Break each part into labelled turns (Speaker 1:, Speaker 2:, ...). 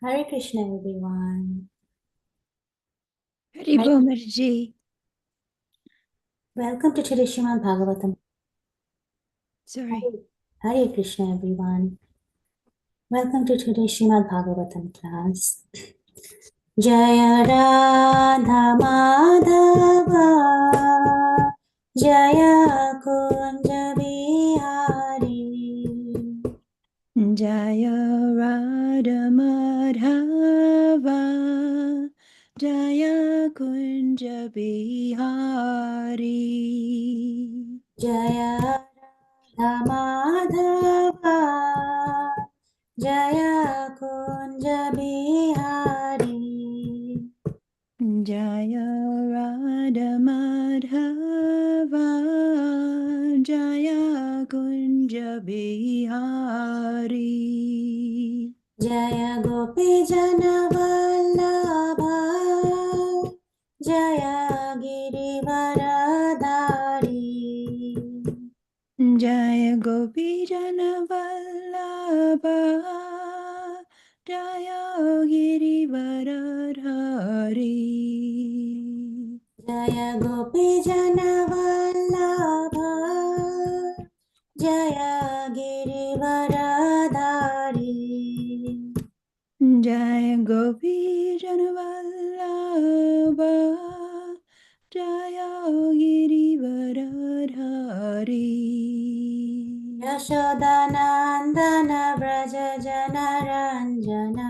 Speaker 1: Hare Krishna, everyone.
Speaker 2: Haribol Mataji.
Speaker 1: Welcome to today's Śrīmad-Bhāgavatam.
Speaker 2: Sorry.
Speaker 1: Hare Krishna, everyone. Welcome to today's Śrīmad-Bhāgavatam class. Jaya Radha Madhava Jaya Kunja Bihari
Speaker 2: Jaya Radha Madhava Jaya Kunja Bihari
Speaker 1: Jaya Radha Madhava Jaya Kunja Bihari
Speaker 2: Jaya Radha Madhava Jaya Kunja Bihari
Speaker 1: Jaya Gopi Jana Vallabha Jaya Girivaradhari
Speaker 2: Jaya Gopi Jana Vallabha Jaya Girivaradhari
Speaker 1: Jaya Gopi Jana Vallabha Jaya Girivaradhari
Speaker 2: Jaya Gopi Jana Vallabha Jaya Girivaradhari
Speaker 1: Yashodanandana Vraja Janaranjana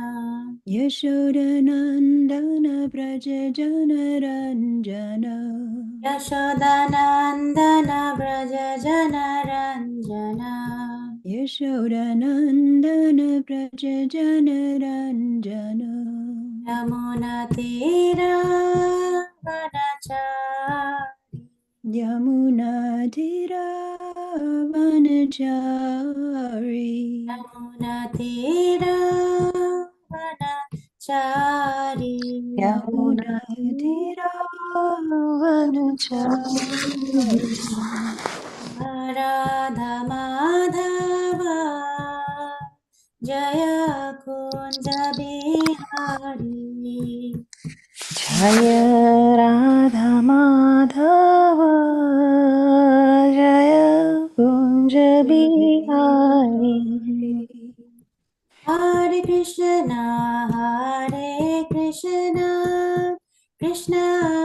Speaker 2: Yashodanandana Vraja Janaranjana
Speaker 1: Yashodanandana Vraja Janaranjana
Speaker 2: Yashodanandana Vraja Janaranjana
Speaker 1: Yamuna Tira Vanachari
Speaker 2: Yamuna Tira Vanachari
Speaker 1: Yamuna Tira Vanachari
Speaker 2: Yamuna Tira Vanachari
Speaker 1: Radha Madhava Jaya Kunja Bihari
Speaker 2: Jaya Radha Madhava Jaya Kunja Bihari
Speaker 1: Hare Krishna Hare Krishna Krishna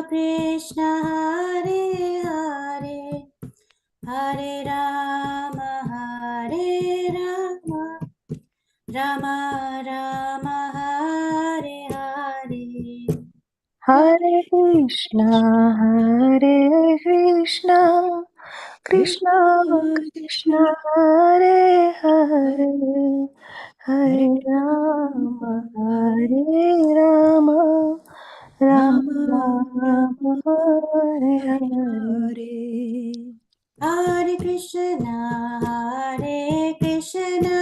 Speaker 1: Krishna Hare Hare Hare Rama Hare Rama Rama Rama Hare Hare
Speaker 2: Hare Krishna Krishna Krishna Hare Hare Hare Rama Rama Rama Hare Hare
Speaker 1: Hare Krishna Hare Krishna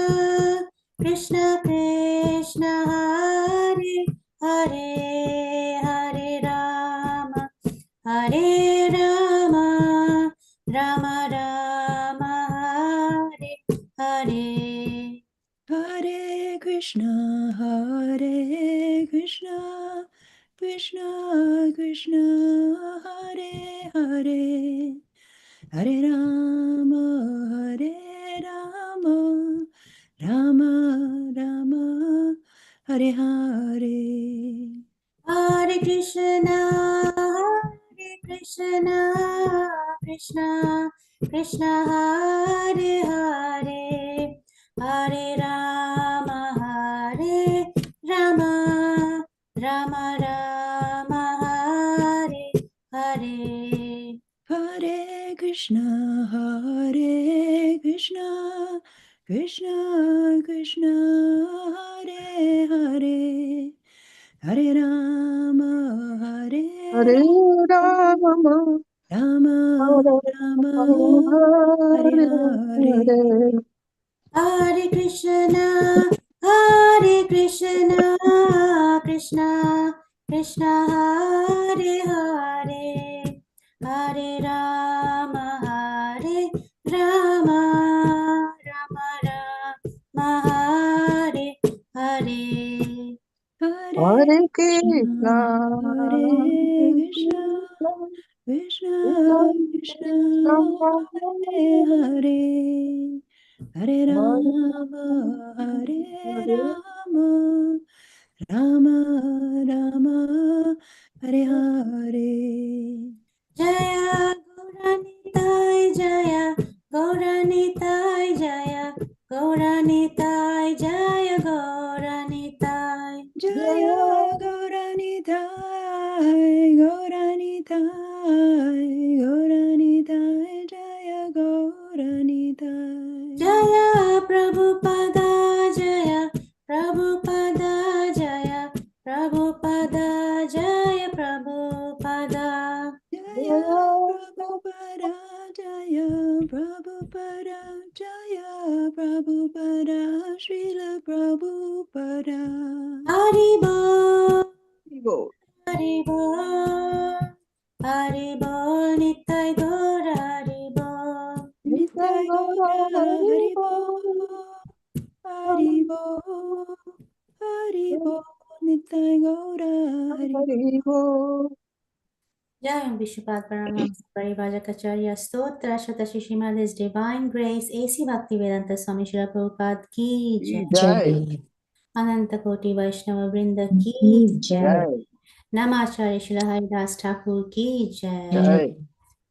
Speaker 1: Krishna Krishna Hare Hare Hare Rama Rama Rama Hare Hare
Speaker 2: Hare Krishna Krishna Krishna Hare Hare Hare Rama Rama Rama Hare Hare
Speaker 1: Hare Krishna Krishna Krishna Hare Hare Hare Rama Rama Rama Hare Hare
Speaker 2: Hare Krishna Krishna Krishna Hare Hare Hare Rama
Speaker 3: Hare Rama,
Speaker 2: Rama Rama Hare Hare
Speaker 1: Hare Krishna Krishna Krishna Hare Hare Hare Rama Rama Rama Hare Hare
Speaker 3: Hare
Speaker 2: Krishna,
Speaker 3: Krishna,
Speaker 2: Hare Krishna, Krishna Krishna, Hare Hare, Hare Rama, Hare Rama, Rama Rama, Hare Hare.
Speaker 1: Jaya Gauranitai Jaya Gauranitai Jaya Gauranitai Jaya Gauranitai
Speaker 2: Jaya Gauranitai, Gauranitai, Gauranitai, Jaya Gauranitai.
Speaker 1: Jaya Prabhupada Jaya Prabhupada Jaya Prabhupada Jaya Prabhupada
Speaker 2: Jaya Prabhupada, Jaya Prabhupada, Jaya Prabhupada, Srila Prabhupada.
Speaker 1: Haribo
Speaker 3: Haribo,
Speaker 1: Haribo Haribo Nitai Gaur Haribo
Speaker 2: Nitai Gaura Haribo, Haribo, Haribo, Nitai Gaura Haribo.
Speaker 3: Haribo.
Speaker 1: Jayam Vishnupada Paramahamsa Parivrajakacharya Stotra Shatashi Śrīmad His Divine Grace A.C. Bhaktivedanta Swami Srila Prabhupada Ki Jai
Speaker 3: Jai,
Speaker 1: Ananta Koti Vaishnava Vrinda Ki Jai
Speaker 3: Jai,
Speaker 1: Namacharya Srila Haridas Thakur Ki Jai
Speaker 3: Jai,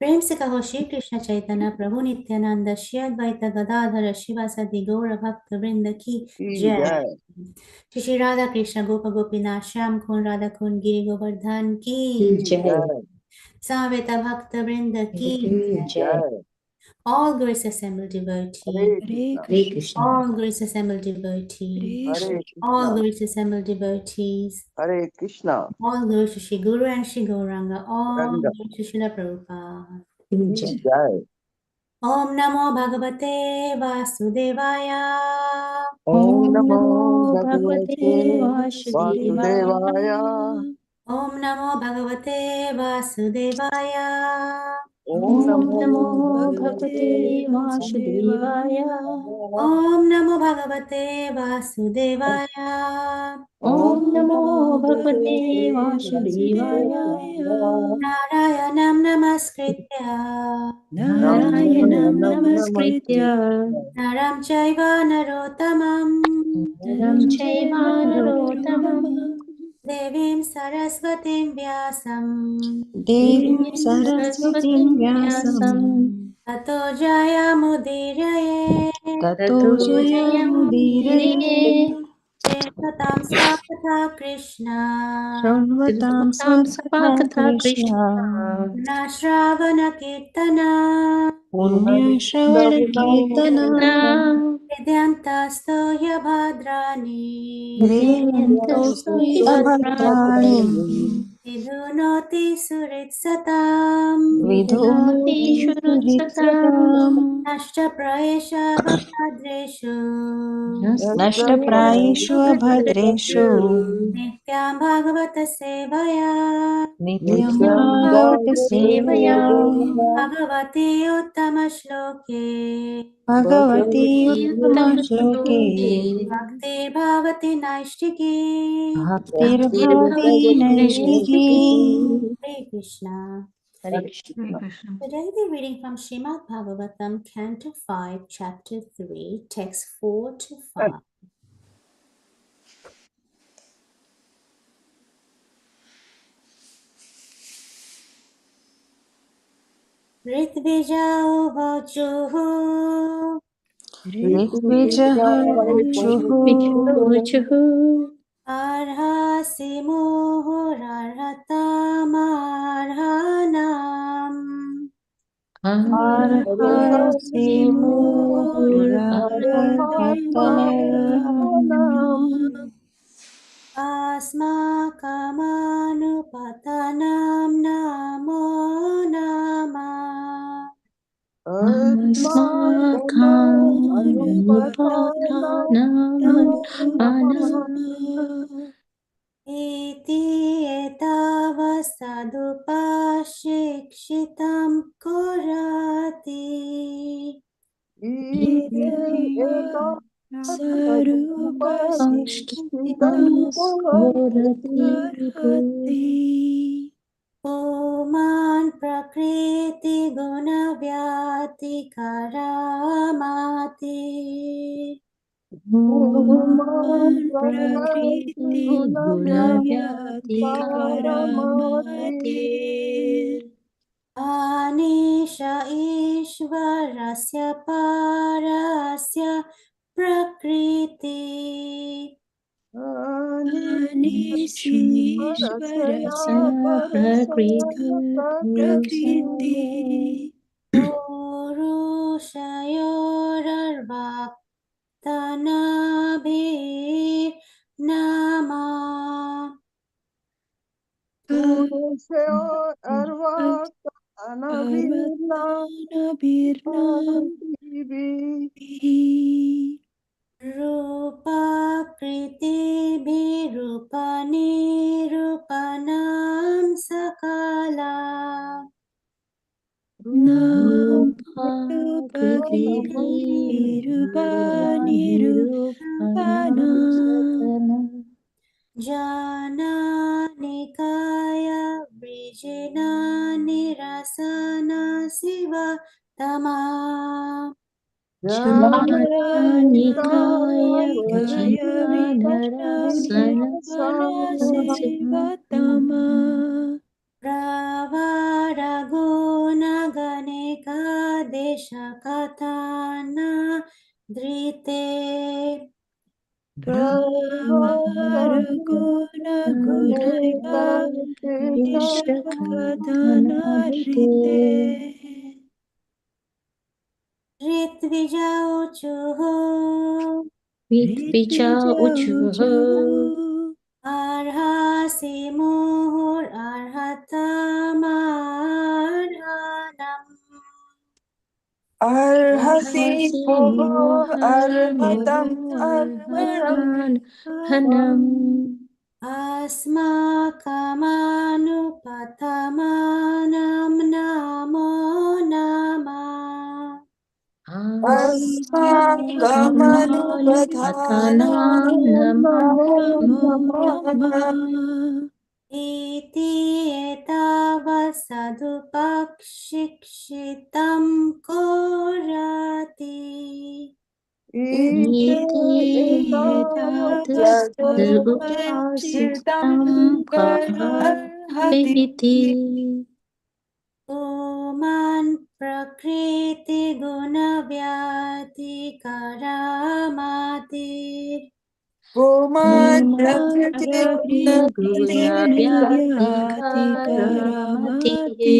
Speaker 1: प्रेम से कहो श्री कृष्ण चैतन्य प्रभु नित्यानंद श्री अद्वैत गदाधर शिवासादि गौर भक्त वृंद की जय
Speaker 3: Jai,
Speaker 1: Shri Shri Radha Krishna गोप गोपीनाथ श्याम कुंड राधा कुंड गिरि गोवर्धन की
Speaker 3: Jai,
Speaker 1: सावेत भक्त वृंद की
Speaker 3: Jai.
Speaker 1: all grace assembled devotees,
Speaker 3: Hare Krishna,
Speaker 1: all grace assembled devotees,
Speaker 2: Hare
Speaker 3: Hare
Speaker 1: all
Speaker 3: Krishna,
Speaker 1: grace assembled devotees,
Speaker 3: Hare Krishna,
Speaker 1: all glories to Shri Guru and Shri Gauranga, all
Speaker 3: Ranga,
Speaker 1: glories to Srila Prabhupada.
Speaker 3: Jai.
Speaker 1: Om Namo Bhagavate Vasudevaya.
Speaker 3: Om
Speaker 2: Om
Speaker 3: Namo
Speaker 2: Namo
Speaker 3: Bhagavate
Speaker 2: Bhagavate Vasudevaya.
Speaker 3: Vasudevaya.
Speaker 1: Om Namo Bhagavate Vasudevaya.
Speaker 3: Om
Speaker 2: Om
Speaker 3: Namo
Speaker 2: Namo
Speaker 3: Bhagavate
Speaker 2: Bhagavate Vasudevaya.
Speaker 3: Vasudevaya.
Speaker 1: Om Namo Bhagavate Vasudevaya.
Speaker 3: Om
Speaker 2: Om Namo
Speaker 3: Namo
Speaker 2: Bhagavate
Speaker 3: Bhagavate
Speaker 2: Vasudevaya.
Speaker 3: Vasudevaya.
Speaker 1: Narayanam Namaskritya
Speaker 2: Narayanam Namaskritya
Speaker 1: Naram Chaiva Narottamam
Speaker 2: Naram Chaiva Narottamam
Speaker 1: Devim Saraswatim Vyasam
Speaker 4: Devim
Speaker 2: Devim
Speaker 4: Saraswatim
Speaker 2: Saraswatim
Speaker 4: Vyasam
Speaker 2: Vyasam
Speaker 1: Tato Jayamudiraye
Speaker 4: Tato
Speaker 2: Tato
Speaker 4: Jayamudiraye
Speaker 2: Jayamudire
Speaker 1: Shetatam Swakatha Krishna
Speaker 4: Shranvatam
Speaker 2: Shrutam
Speaker 4: Swakatha
Speaker 2: Sapakatha
Speaker 4: Krishna
Speaker 2: Krishna
Speaker 1: Nashravana Kirtana
Speaker 4: Punya Shravana Kirtana
Speaker 2: Na
Speaker 1: Vidyantasto Yabhadrani
Speaker 2: Vidyantastu
Speaker 4: Hridayantastu
Speaker 2: Bhadrani
Speaker 4: Abhadrani
Speaker 1: Vidhunoti Suritsatam
Speaker 2: Vidunoti
Speaker 4: Vidunoti
Speaker 2: Shurutsatam
Speaker 4: Suhritsatam
Speaker 1: Nashta Praesha Bhadreshu
Speaker 4: Nashta Prayeshu Abhadreshu
Speaker 1: Nityam Bhagavata Sevaya
Speaker 4: Nityam
Speaker 2: Nityam
Speaker 4: Bhagavata
Speaker 2: Bhagavata
Speaker 4: Sevaya
Speaker 2: Sevaya
Speaker 1: Bhagavati Uttama Shloke
Speaker 4: Bhagavati
Speaker 2: Bhagavati
Speaker 4: Uttama
Speaker 2: Uttama
Speaker 4: Shloke
Speaker 2: Shloke
Speaker 1: Bhakti Bhavati Naishtiki
Speaker 2: Bhaktir
Speaker 4: Bhaktir-bhavati
Speaker 2: Bhavati
Speaker 4: Naishtiki.
Speaker 2: Naistiki
Speaker 1: Hare Krishna.
Speaker 2: Hare Krishna.
Speaker 1: Today the reading from Śrīmad-Bhāgavatam, Canto 5, Chapter 3, Text 4 to 5. Ritvija uvachuhu
Speaker 4: Ritvijaha Uchuhu.
Speaker 2: Vichuhu
Speaker 1: arhasi muhurarhatamarhanam
Speaker 4: Arhasi Murarhatamarhanam.
Speaker 1: asmakamanupattanam namo namah.
Speaker 2: Asmakam Anupatanam
Speaker 1: Iti etavasadupashikshitam kurati.
Speaker 2: Anam Ashtam Skorati
Speaker 1: Oman prakriti gunavyati karamati
Speaker 2: Oman Prakriti Gunavyati Karamati
Speaker 1: Anisha Ishvarasya Parasya Prakriti
Speaker 2: Anishishvarasya Prakriti Prakriti
Speaker 1: Purushayorarvaktanabi Nama
Speaker 4: Arvatanabirnam
Speaker 1: Rupa Kriti Birupani Rupanam Sakala
Speaker 2: Rupa Kriti
Speaker 4: Rupani
Speaker 2: Rupanam Sakala
Speaker 1: Janani Kaya Vrijnani Rasana Siva Tama
Speaker 2: Jnananikaya Vijnanarasana
Speaker 4: Sivatama
Speaker 1: Pravaraguna Ganika Deshakatana Drite
Speaker 4: Pravaraguna Gunaiva Deshakadanarite
Speaker 1: Ritvija Uchuhu
Speaker 2: Ritvija Uchuho
Speaker 1: Arhasi Muhur Arhatamarhanam
Speaker 4: Arhasi
Speaker 2: Hasimu
Speaker 4: Arhatam Arhanam
Speaker 2: Arhan Hanam
Speaker 1: Asmakamanupathamanan Namo Nama
Speaker 2: Asmanu Pathanam
Speaker 4: Asmangamanupathanam
Speaker 1: Iti etavasadupakshikshitam korati
Speaker 2: Niti Upaksitam Karahiti
Speaker 1: Oman prakriti gunavyati karamati
Speaker 4: Oman
Speaker 2: Prakriti Guna Vyati Karamati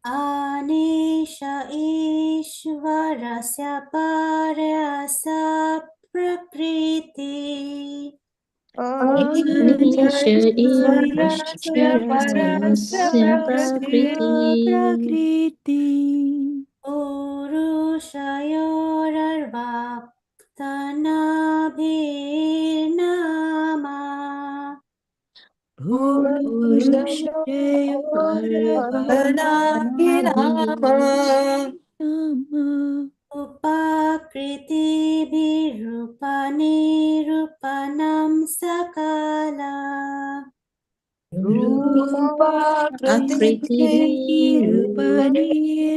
Speaker 1: Anisha Ishvarasya Paryasa Prakriti
Speaker 2: Nisha Ishvarasya Prakriti
Speaker 1: Purushayorarvaktanavirnama
Speaker 4: Purushayorarvaktanavirnama
Speaker 1: Upakriti Virupani Rupanam Sakala
Speaker 4: Rupa
Speaker 2: Akriti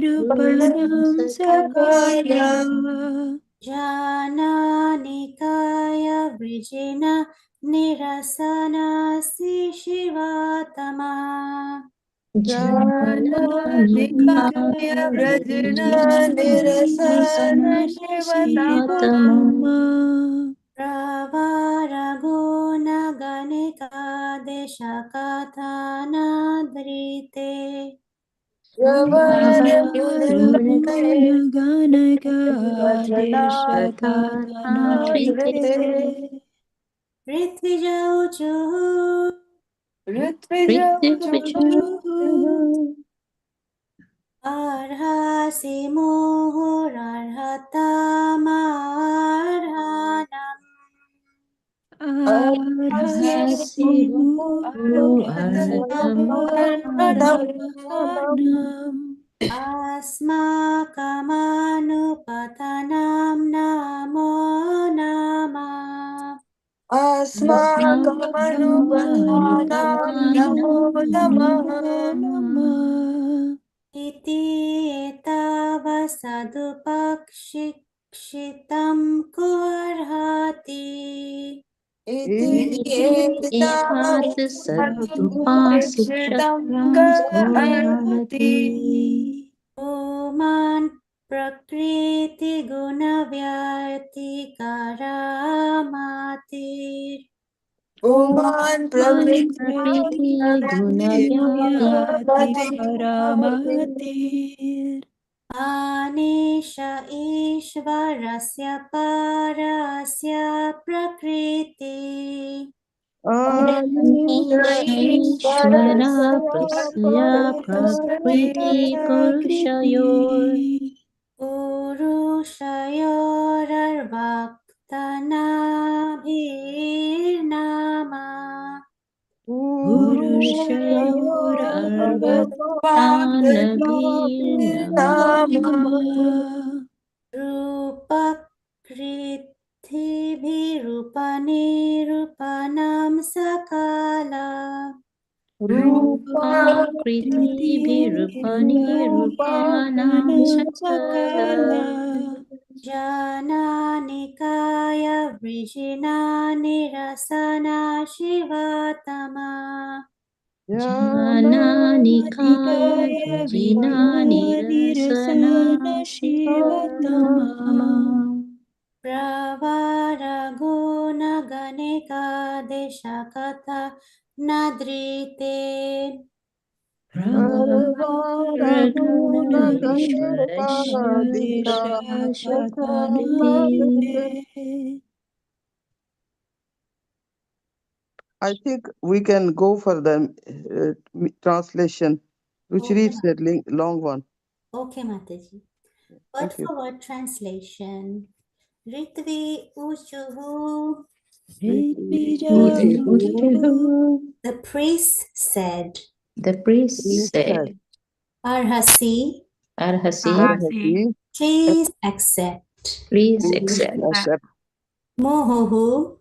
Speaker 4: Rupanam Sakala
Speaker 1: Janani Kaya Vrijina Nirasana Shivatama
Speaker 4: Jnananikaya
Speaker 2: Jnananikaya
Speaker 4: Vrajana Nirasana
Speaker 2: Vijnanarasana
Speaker 4: Shivatama
Speaker 2: Shivatama
Speaker 1: Pravaraguna Ganika Deshakatana Drite
Speaker 4: Javara Gunaya
Speaker 2: Pravaraguna Ganaka
Speaker 4: Vrajana
Speaker 2: Deshakatana
Speaker 4: Nirasana
Speaker 1: Ritvija Uchuhu
Speaker 4: Ritvija
Speaker 2: Ritvija
Speaker 1: Arhasi Muhur Arhatamarhanam
Speaker 2: Hasimu Arhatam
Speaker 4: Arhatam
Speaker 1: Asmakamanupathanam namo namah.
Speaker 4: Asmakamanupathanam namo namah.
Speaker 1: Iti etavasadupakshikshitam kurhati.
Speaker 4: Iti
Speaker 2: Ehat
Speaker 4: etavam
Speaker 2: satupasikshatam
Speaker 4: garhati.
Speaker 1: Oman prakriti gunavyatikaramati.
Speaker 4: Oman prakriti
Speaker 2: prakriti gunavyati
Speaker 4: karamatir.
Speaker 1: Anisha ishvarasya parasya prakriti.
Speaker 2: Ishvara prasya prakriti purushayor
Speaker 1: Purushayorarvaktanavirnama.
Speaker 2: Purushayor arvatanabhirnama
Speaker 1: Rupakrithivirupanam sakala.
Speaker 2: Rupa kriti birupani rupanam sakala
Speaker 1: Janani kaya vrijinani rasana shivatama.
Speaker 2: Janani kaya vijinani rasana shivatama
Speaker 1: Pravara guna ganika deshakatha nadrite.
Speaker 2: Pravara ishvarasya
Speaker 3: I think we can go for the translation, which
Speaker 1: Okay.
Speaker 3: reads that long one.
Speaker 1: Okay, Mataji. Word
Speaker 3: Thank you.
Speaker 1: for word translation. Ritvi Uchuhu. The priest said,
Speaker 2: The priest
Speaker 3: Priest
Speaker 2: said,
Speaker 3: said,
Speaker 1: Arhasi,
Speaker 2: Arhasi,
Speaker 1: please accept.
Speaker 2: please
Speaker 3: please
Speaker 2: accept.
Speaker 3: accept.
Speaker 1: Muhuhu,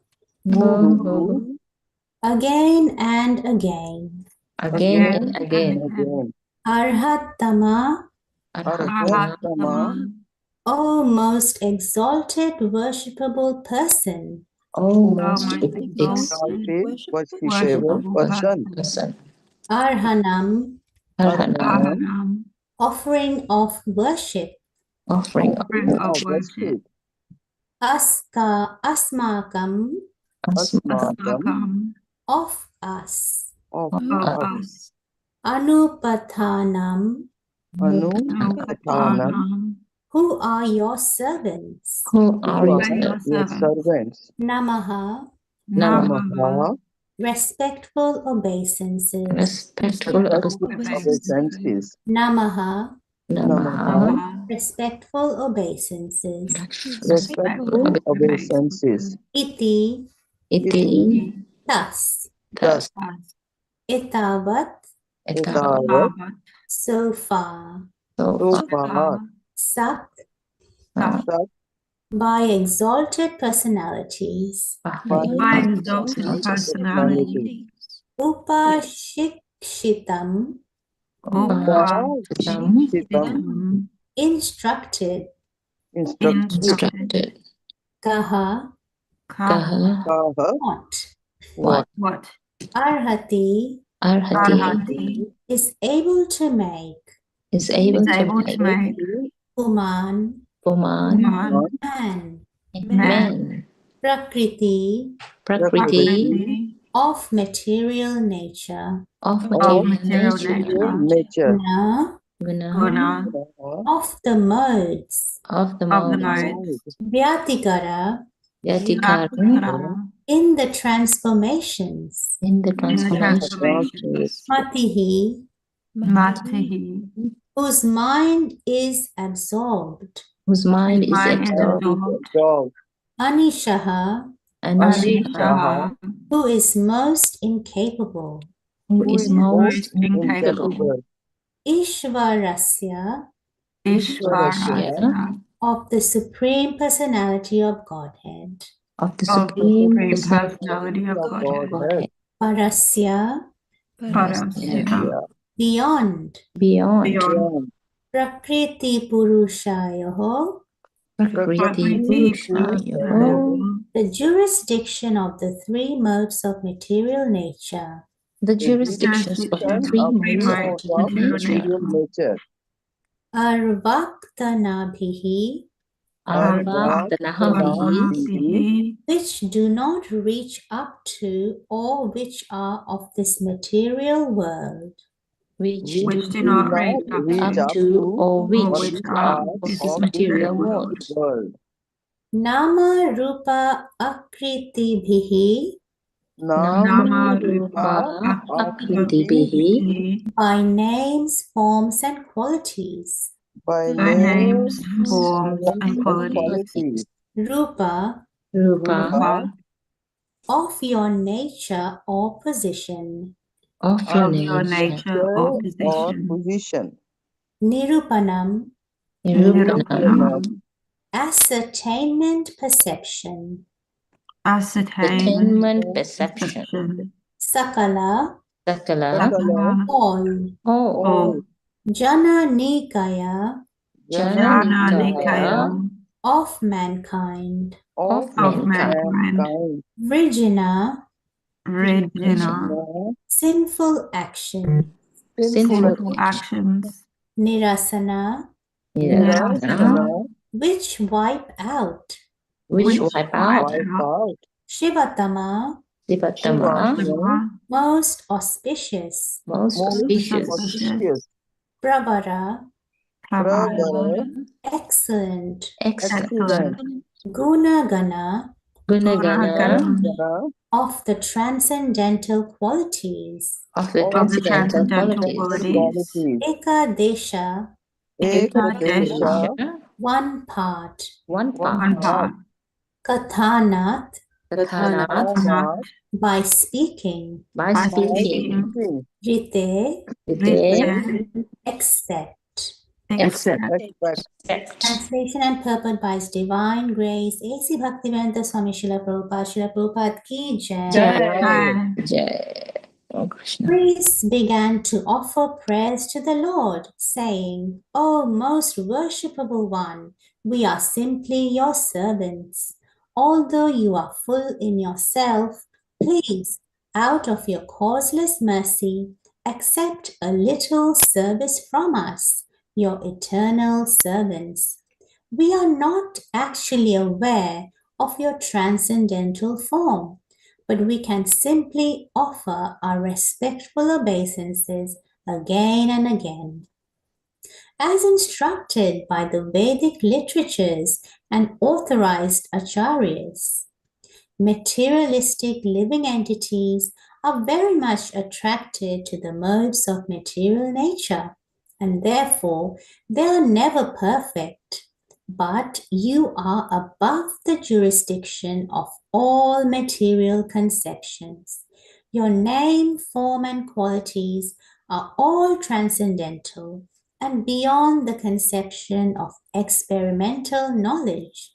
Speaker 2: Muhu,
Speaker 1: again and again.
Speaker 2: again and again.
Speaker 3: Again.
Speaker 1: Arhatama,
Speaker 3: Arhatama,
Speaker 1: O most exalted worshipable person.
Speaker 2: O most
Speaker 3: exalted, worshipable person.
Speaker 2: person.
Speaker 1: Arhanam,
Speaker 3: Arhanam,
Speaker 1: offering of worship.
Speaker 2: Offering of
Speaker 3: worship.
Speaker 1: Asmakam,
Speaker 3: Asmakam,
Speaker 1: of us.
Speaker 3: of us.
Speaker 1: Anupathanam,
Speaker 3: Anupathanam,
Speaker 1: who are your servants.
Speaker 2: Who are
Speaker 3: who
Speaker 2: your
Speaker 3: are your servants.
Speaker 1: Namaha,
Speaker 3: Namaha,
Speaker 1: respectful obeisances.
Speaker 2: respectful
Speaker 3: obeisances.
Speaker 1: Namaha,
Speaker 2: Namaha,
Speaker 1: respectful obeisances.
Speaker 3: Respectful obeisances.
Speaker 1: Iti,
Speaker 2: Iti,
Speaker 1: thus.
Speaker 2: thus,
Speaker 1: Etavat,
Speaker 3: Etavat,
Speaker 1: so far.
Speaker 3: so far.
Speaker 1: Sat,
Speaker 3: Sat,
Speaker 1: by exalted personalities.
Speaker 3: by exalted personality.
Speaker 1: Upashikshitam,
Speaker 3: Upashitam,
Speaker 1: instructed.
Speaker 3: instructed.
Speaker 1: Kaha,
Speaker 2: Kaha,
Speaker 1: what.
Speaker 3: What?
Speaker 1: Arhati,
Speaker 2: Arhati,
Speaker 1: is able to make.
Speaker 2: is able to make
Speaker 1: Puman,
Speaker 2: Puman,
Speaker 1: man.
Speaker 2: man,
Speaker 1: Prakriti,
Speaker 2: Prakriti,
Speaker 1: of material nature.
Speaker 2: of
Speaker 3: Of
Speaker 2: material
Speaker 3: nature.
Speaker 2: Guna,
Speaker 1: Of the modes.
Speaker 2: of the mode,
Speaker 1: Vyatikara,
Speaker 2: Yatikara,
Speaker 1: in the transformations.
Speaker 2: in the transformation,
Speaker 1: Matihi, whose mind is absorbed.
Speaker 2: whose mind is absorbed,
Speaker 1: Anishaha,
Speaker 2: Anisha,
Speaker 1: who is most incapable.
Speaker 2: who is most incapable.
Speaker 1: Ishvarasya
Speaker 2: Ishvarasya
Speaker 1: of the Supreme Personality of Godhead.
Speaker 2: of the Supreme Personality
Speaker 4: Personality
Speaker 2: of
Speaker 4: of Godhead.
Speaker 2: Godhead.
Speaker 1: Parasya
Speaker 2: Parasya
Speaker 1: beyond
Speaker 2: beyond
Speaker 1: Prakriti Purushayoho,
Speaker 2: Prakriti Purushayoho,
Speaker 1: the jurisdiction of the three modes of material nature.
Speaker 2: the jurisdictions of the three modes of material nature.
Speaker 3: nature.
Speaker 1: Arvaktanabihi,
Speaker 2: Arvaktanabihi,
Speaker 1: which do not reach up to or which are of this material world.
Speaker 2: which
Speaker 4: Which
Speaker 2: do
Speaker 4: do not reach
Speaker 2: up to or which are
Speaker 3: of
Speaker 2: of this
Speaker 3: this
Speaker 2: material world.
Speaker 3: world.
Speaker 1: Nama Rupa Akritibihi,
Speaker 2: Nama Rupa Akritibihi,
Speaker 1: by names, forms, and qualities.
Speaker 3: By
Speaker 4: by names,
Speaker 2: names,
Speaker 4: forms, and qualities.
Speaker 3: qualities.
Speaker 1: Rupa
Speaker 2: Rupa
Speaker 1: of your nature or position.
Speaker 2: of your
Speaker 4: Of your
Speaker 2: nature.
Speaker 4: nature or
Speaker 3: Or
Speaker 4: position.
Speaker 3: position.
Speaker 1: Nirupanam,
Speaker 2: Nirupanam,
Speaker 1: ascertainment perception.
Speaker 2: attainment perception.
Speaker 1: Sakala,
Speaker 2: Sakala,
Speaker 1: all.
Speaker 2: all.
Speaker 1: Jana Nikaya,
Speaker 2: Jananikaya
Speaker 1: of mankind.
Speaker 3: Of
Speaker 2: mankind.
Speaker 3: mankind.
Speaker 1: Vrijana,
Speaker 4: Regina.
Speaker 1: sinful action.
Speaker 2: Sinful
Speaker 4: Actions.
Speaker 1: Nirasana,
Speaker 2: Nirasana,
Speaker 1: which wipe out.
Speaker 2: which wipe out.
Speaker 1: Shivatama,
Speaker 2: Sivatama,
Speaker 1: most auspicious.
Speaker 2: most auspicious.
Speaker 1: Prabhara,
Speaker 3: Prabhara,
Speaker 1: excellent.
Speaker 2: Excellent.
Speaker 1: Gunagana,
Speaker 2: Gunagana,
Speaker 1: of the transcendental qualities.
Speaker 2: of the transcendental qualities.
Speaker 1: Ekadesha,
Speaker 3: Ekadesha,
Speaker 1: one part.
Speaker 2: One
Speaker 4: One
Speaker 2: part.
Speaker 4: part.
Speaker 1: Kathanat,
Speaker 2: Kathanat,
Speaker 1: by speaking.
Speaker 2: by speaking.
Speaker 1: Rite,
Speaker 2: Rite,
Speaker 1: expect.
Speaker 2: expect.
Speaker 1: Translation and purport by His Divine Grace, A.C. Bhaktivedanta Swami Srila Prabhupada ki jai.
Speaker 2: Jai. Oh, Krishna.
Speaker 1: Priests began to offer prayers to the Lord, saying, O most worshipable one, we are simply your servants. Although you are full in yourself, please, out of your causeless mercy, accept a little service from us, your eternal servants. We are not actually aware of your transcendental form, but we can simply offer our respectful obeisances again and again. As instructed by the Vedic literatures and authorized acharyas, materialistic living entities are very much attracted to the modes of material nature, and therefore they are never perfect. But you are above the jurisdiction of all material conceptions. Your name, form, and qualities are all transcendental and beyond the conception of experimental knowledge.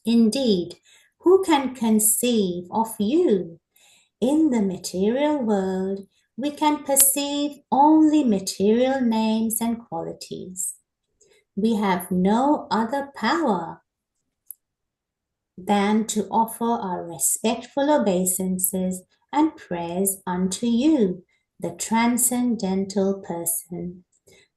Speaker 1: Indeed, who can conceive of you? In the material world, we can perceive only material names and qualities. We have no other power than to offer our respectful obeisances and prayers unto you, the transcendental person.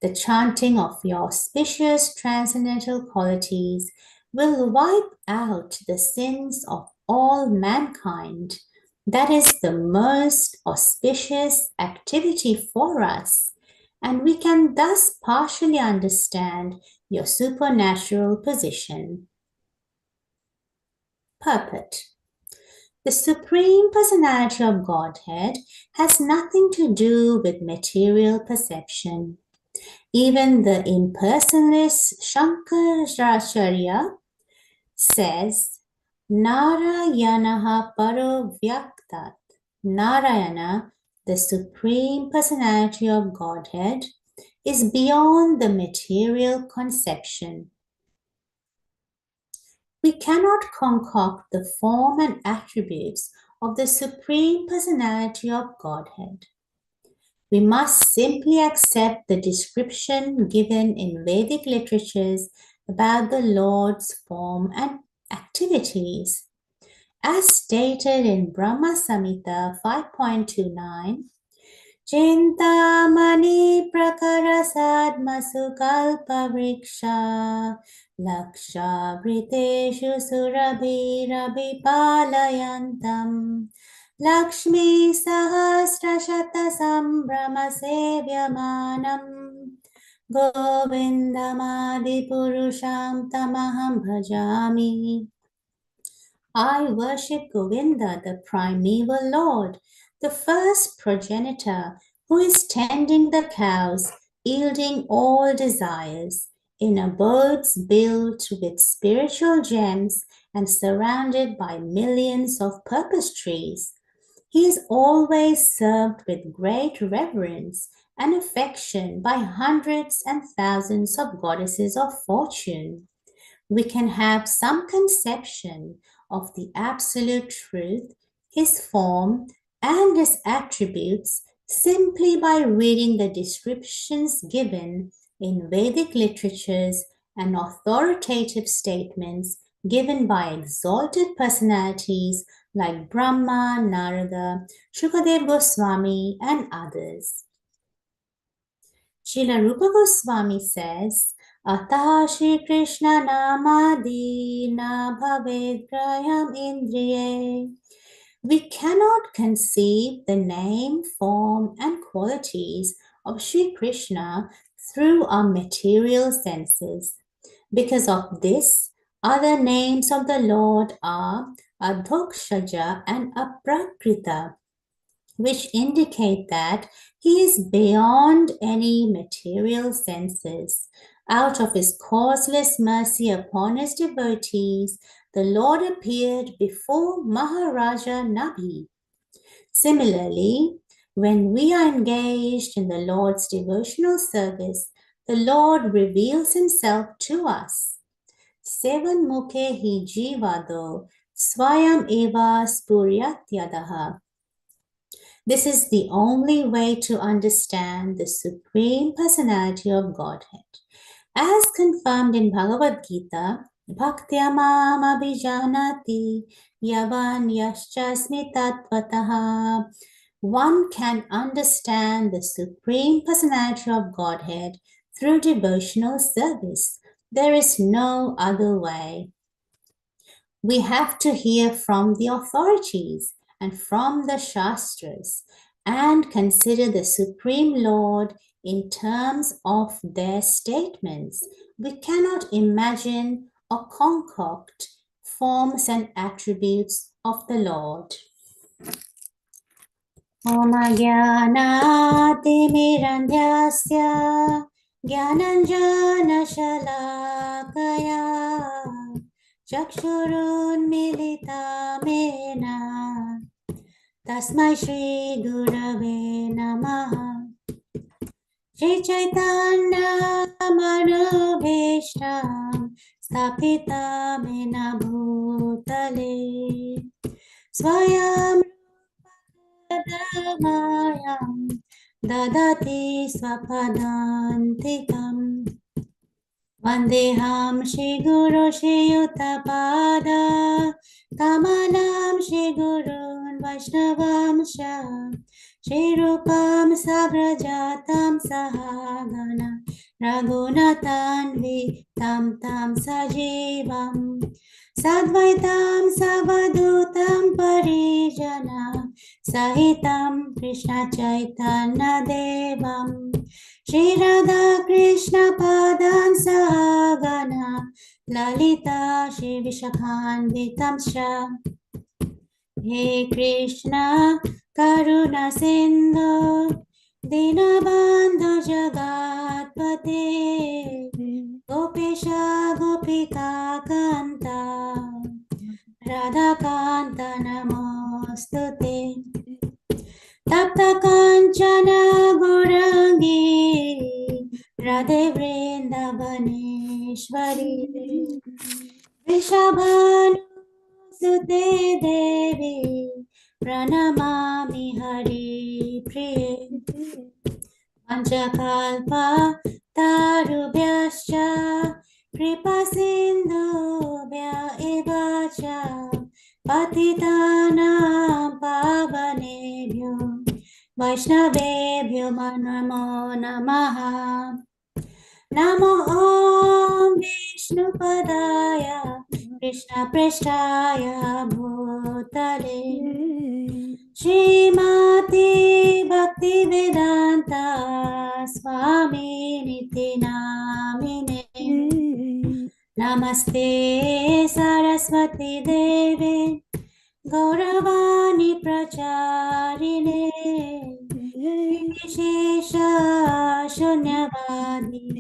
Speaker 1: The chanting of your auspicious transcendental qualities will wipe out the sins of all mankind. That is the most auspicious activity for us, and we can thus partially understand your supernatural position. Purport. The Supreme Personality of Godhead has nothing to do with material perception. Even the impersonalist Shankaracharya says, Narayanaha Paro Vyaktat. Narayana, the Supreme Personality of Godhead, is beyond the material conception. We cannot concoct the form and attributes of the Supreme Personality of Godhead. We must simply accept the description given in Vedic literatures about the Lord's form and activities. As stated in Brahma Samhita 5.29, Chintamani prakarasadmasu kalpavriksha laksha vriteshu surabhirabhipalayantam Lakshmi sahasrashata sambrama sevyamanam Govindamadi purusham tamaham bhajami. I worship Govinda, the primeval Lord, the first progenitor who is tending the cows, yielding all desires, in abodes built with spiritual gems and surrounded by millions of purpose trees. He is always served with great reverence and affection by hundreds and thousands of goddesses of fortune. We can have some conception of the absolute truth, his form, and his attributes simply by reading the descriptions given in Vedic literatures and authoritative statements given by exalted personalities like Brahma, Narada, Shukadev Goswami, and others. Srila Rupa Goswami says, Atah Shri Krishna namadi na bhaved grayam indriye. We cannot conceive the name, form, and qualities of Shri Krishna through our material senses. Because of this, other names of the Lord are Adhokshaja and Aprakrita, which indicate that he is beyond any material senses. Out of his causeless mercy upon his devotees, the Lord appeared before Maharaja Nabhi. Similarly, when we are engaged in the Lord's devotional service, the Lord reveals himself to us. Sevan mukhe hi jivado swayam eva spuryatyadaha. This is the only way to understand the Supreme Personality of Godhead. As confirmed in Bhagavad Gita, Bhaktyamam abhijanati yavan yaschasmi tatvataha. One can understand the Supreme Personality of Godhead through devotional service. There is no other way. We have to hear from the authorities and from the Shastras and consider the Supreme Lord in terms of their statements. We cannot imagine or concoct forms and attributes of the Lord. Om Jnanatimirandhyasya Jnananjana Shalakaya Chakshurunmilitamena Tasmai Shri Gurave Namaha. Shri Chaitanya Manobhishtam Sthapitam Mena Bhutale Swayam Damayam Dadati Swapadantikam Vandeham Shri Guru Shri Yuttapada Kamalam Shri Gurun Vaishnavam Sha Shri Rupam Sabrajatam Sahagana Raghunatan Tam Tam Sajivam Sadvaitam Savadutam Parijana Sahitam Krishna Chaitanya Devam Shri Radha Krishna Padan Sahagana Lalita Shri Vishakhanvitam Shra. He Krishna Karuna Sindhu Dinabandhu Jagatpate Gopesha Gopika Kanta Radha Kanta Namostute Tapta Kanchana Gurangi Radhe Vrindavaneshwari Vrishabhanu Sute Devi Pranamami Hari Priye Panchakalpa Tarubhyascha Kripa Sindhubhya eva cha Patitanam Pavanebhyo Vaishnavebhyo Namo Namaha Namo Om Vishnupadaya Krishna Prestaya Bhutale Srimati Bhaktivedanta Swami Niti Namine Namaste Saraswati Devi Gauravani Pracharine Vishesha Shunyavadi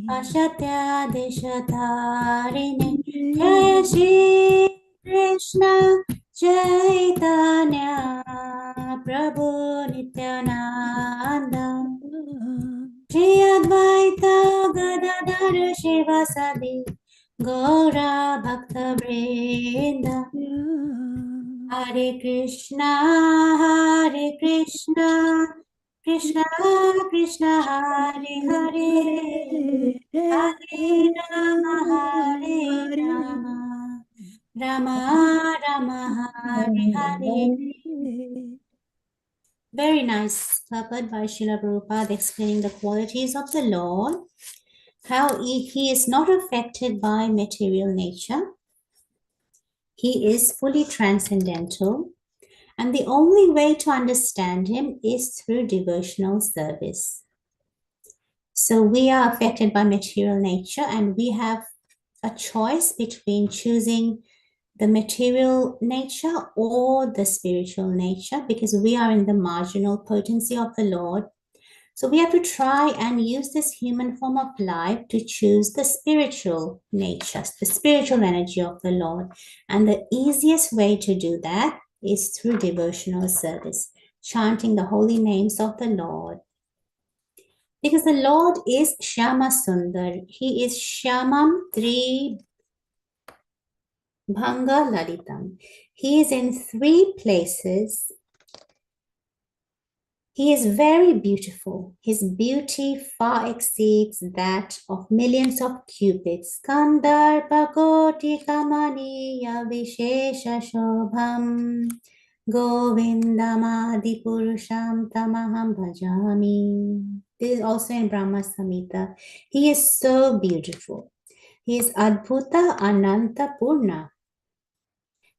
Speaker 1: Ashatya Deshatarine Jaya Shri Krishna Chaitanya Prabhu Nityananda Shri Advaita Gadadhar Shivasadi Gaura Bhakta Vrinda Hare Krishna Krishna Krishna Hare Hare Hare Rama Hare Rama Rama Rama Hare Hare. Very nice purport by Srila Prabhupada explaining the qualities of the Lord, how he is not affected by material nature. He is fully transcendental, and the only way to understand him is through devotional service. So we are affected by material nature, and we have a choice between choosing the material nature or the spiritual nature, because we are in the marginal potency of the Lord. So we have to try and use this human form of life to choose the spiritual nature, the spiritual energy of the Lord. And the easiest way to do that is through devotional service, chanting the holy names of the Lord. Because the Lord is Shyama Sundar. He is Shyamam Tri Bhanga Lalitam. He is in 3 places. He is very beautiful. His beauty far exceeds that of millions of cupids. Kandharpa koti kamaniya vishesha shobham Govindamadi purusham tamaham bhajami. This is also in Brahma Samhita. He is so beautiful. He is Adbhuta Ananta Purna.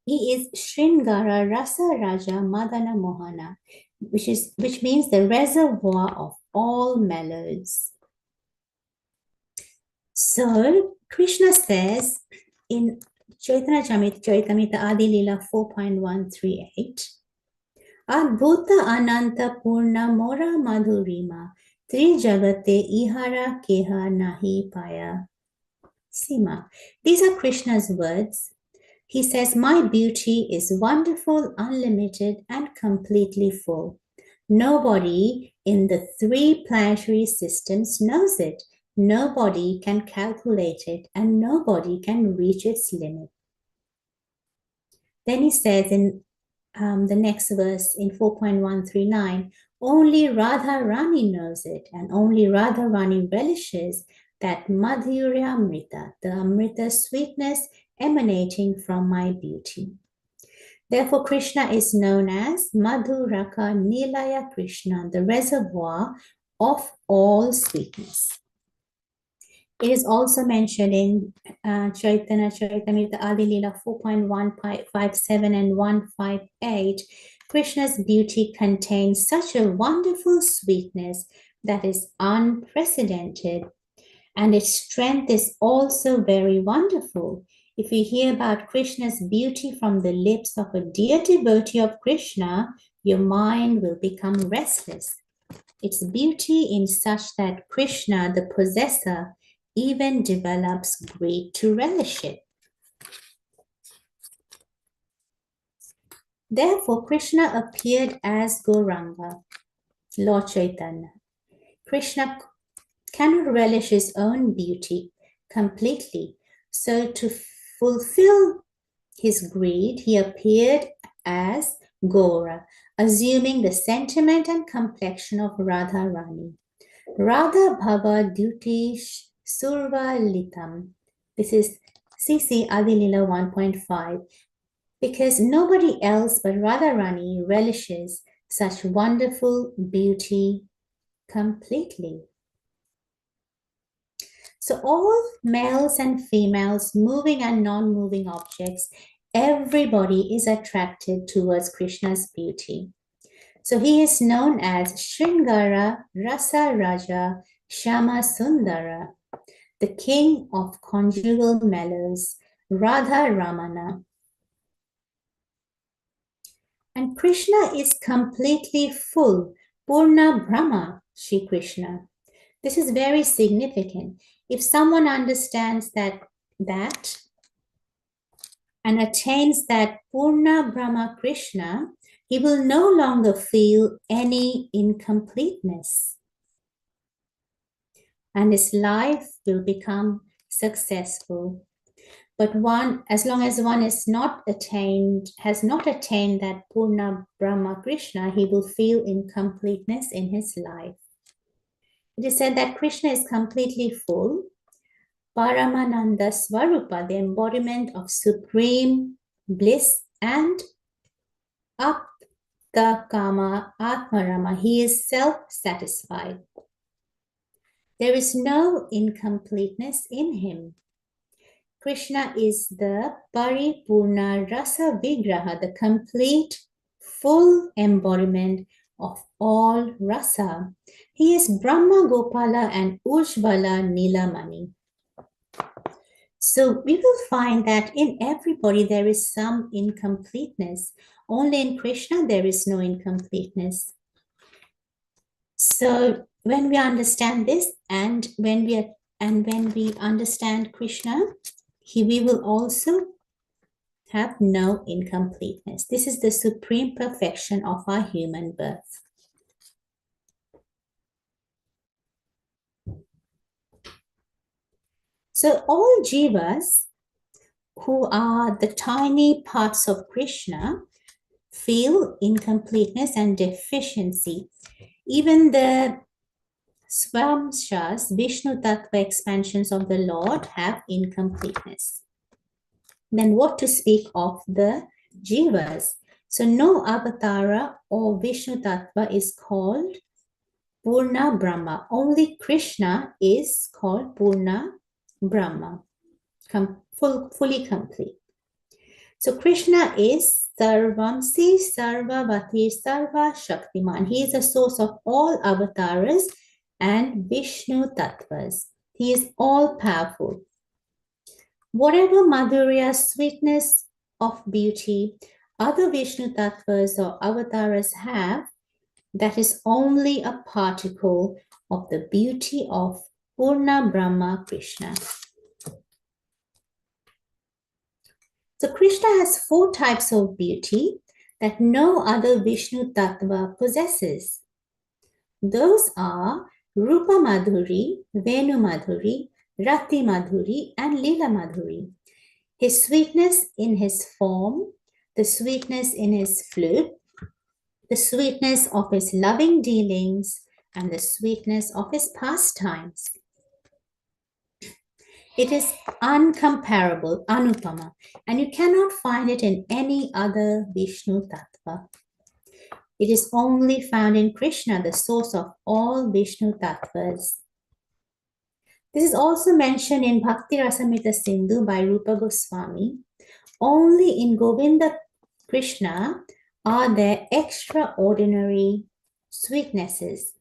Speaker 1: He is Shringara Rasa Raja Madana Mohana, which means the reservoir of all mellows. So Krishna says in Chaitanya Charitamrita Adi Lila 4.138, Adbhuta Ananta Purna Mora Madhurima Tri Jagate Ihara Keha Nahi Paya Sima. These are Krishna's words. He says, my beauty is wonderful, unlimited, and completely full. Nobody in the 3 planetary systems knows it. Nobody can calculate it, and nobody can reach its limit. Then he says in the next verse in 4.139, only Radha Rani knows it, and only Radha Rani relishes that Madhurya Amrita, the Amrita sweetness emanating from my beauty. Therefore, Krishna is known as Madhuraka Nilaya Krishna, the reservoir of all sweetness. It is also mentioned in Chaitanya Charitamrita Adi Lila 4.157 and 158. Krishna's beauty contains such a wonderful sweetness that is unprecedented, and its strength is also very wonderful. If you hear about Krishna's beauty from the lips of a dear devotee of Krishna, your mind will become restless. Its beauty in such that Krishna, the possessor, even develops greed to relish it. Therefore, Krishna appeared as Gauranga, Lord Chaitanya. Krishna cannot relish his own beauty completely. So to fulfill his greed, he appeared as Gora, assuming the sentiment and complexion of Radha Rani. Radha Bhava Dutish Surva Litam. This is CC Adilila 1.5. Because nobody else but Radharani relishes such wonderful beauty completely. So all males and females, moving and non-moving objects, everybody is attracted towards Krishna's beauty. So he is known as Shringara Rasa Raja Shama Sundara, the king of conjugal mellows, Radha Ramana. And Krishna is completely full, Purna Brahma, Shri Krishna. This is very significant. If someone understands that and attains that Purna Brahma Krishna, he will no longer feel any incompleteness. And his life will become successful. But as long as one has not attained that Purna Brahma Krishna, he will feel incompleteness in his life. It is said that Krishna is completely full, Paramananda Swarupa, the embodiment of supreme bliss, and Apta Kama Atmarama, he is self-satisfied. There is no incompleteness in him. Krishna is the Paripurna Rasa Vigraha, the complete, full embodiment of all rasa. He is Brahma Gopala and Ujvala Nilamani. So we will find that in everybody there is some incompleteness. Only in Krishna there is no incompleteness. So when we understand this, and when we understand Krishna, we will also have no incompleteness. This is the supreme perfection of our human birth. So all jivas who are the tiny parts of Krishna feel incompleteness and deficiency. Even the Swamshas, Vishnu Tattva expansions of the Lord, have incompleteness. Then what to speak of the jivas? So no avatara or Vishnu Tattva is called Purna Brahma. Only Krishna is called Purna Brahma, fully complete. So Krishna is Sarvamsi, Sarvavati, Sarva Shaktiman. He is the source of all avatars and Vishnu Tattvas. He is all powerful. Whatever Madhurya, sweetness of beauty, other Vishnu Tattvas or avatars have, that is only a particle of the beauty of Purna Brahma Krishna. So Krishna has 4 types of beauty that no other Vishnu Tattva possesses. Those are Rupa Madhuri, Venu Madhuri, Rati Madhuri, and Lila Madhuri. His sweetness in his form, the sweetness in his flute, the sweetness of his loving dealings, and the sweetness of his pastimes. It is uncomparable, Anupama, and you cannot find it in any other Vishnu Tattva. It is only found in Krishna, the source of all Vishnu Tattvas. This is also mentioned in Bhakti Rasamrita Sindhu by Rupa Goswami. Only in Govinda Krishna are there extraordinary sweetnesses.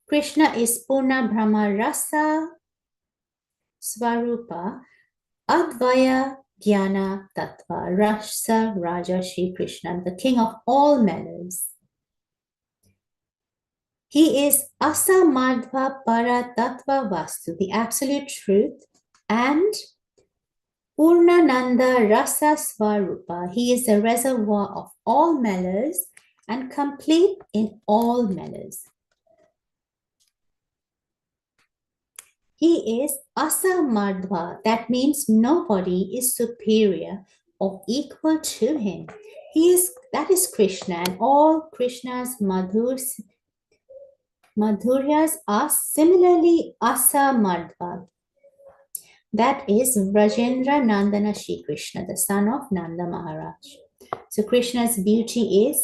Speaker 1: Krishna is Purna Brahma Rasa Swarupa Advaya Jnana Tattva Rasa Raja Shri Krishna, the king of all mellows. He is Asamadva Para Tattva Vastu, the absolute truth, and Purnananda Rasa Swarupa. He is the reservoir of all mellows and complete in all mellows. He is asamardva. That means nobody is superior or equal to him. That is Krishna, and all Krishna's madhuryas are similarly asamardva. That is Vrajendra Nandana Shri Krishna, the son of Nanda Maharaj. So Krishna's beauty is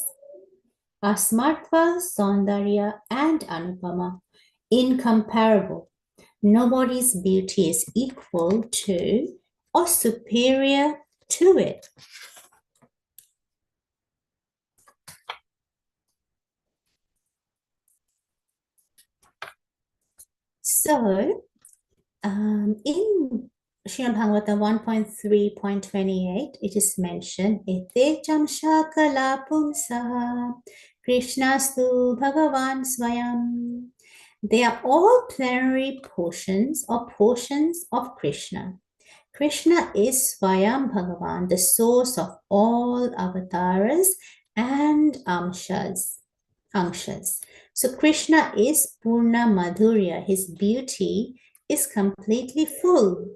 Speaker 1: Asmartva, Saundarya, and Anupama, incomparable. Nobody's beauty is equal to or superior to it. So, in Śrīmad-Bhāgavatam 1.3.28, it is mentioned, Etecham shakala pumsaha Krishnastu Bhagavan Swayam. They are all plenary portions or portions of Krishna. Krishna is Swayam Bhagavan, the source of all avatars and amshas. So Krishna is Purna Madhurya. His beauty is completely full.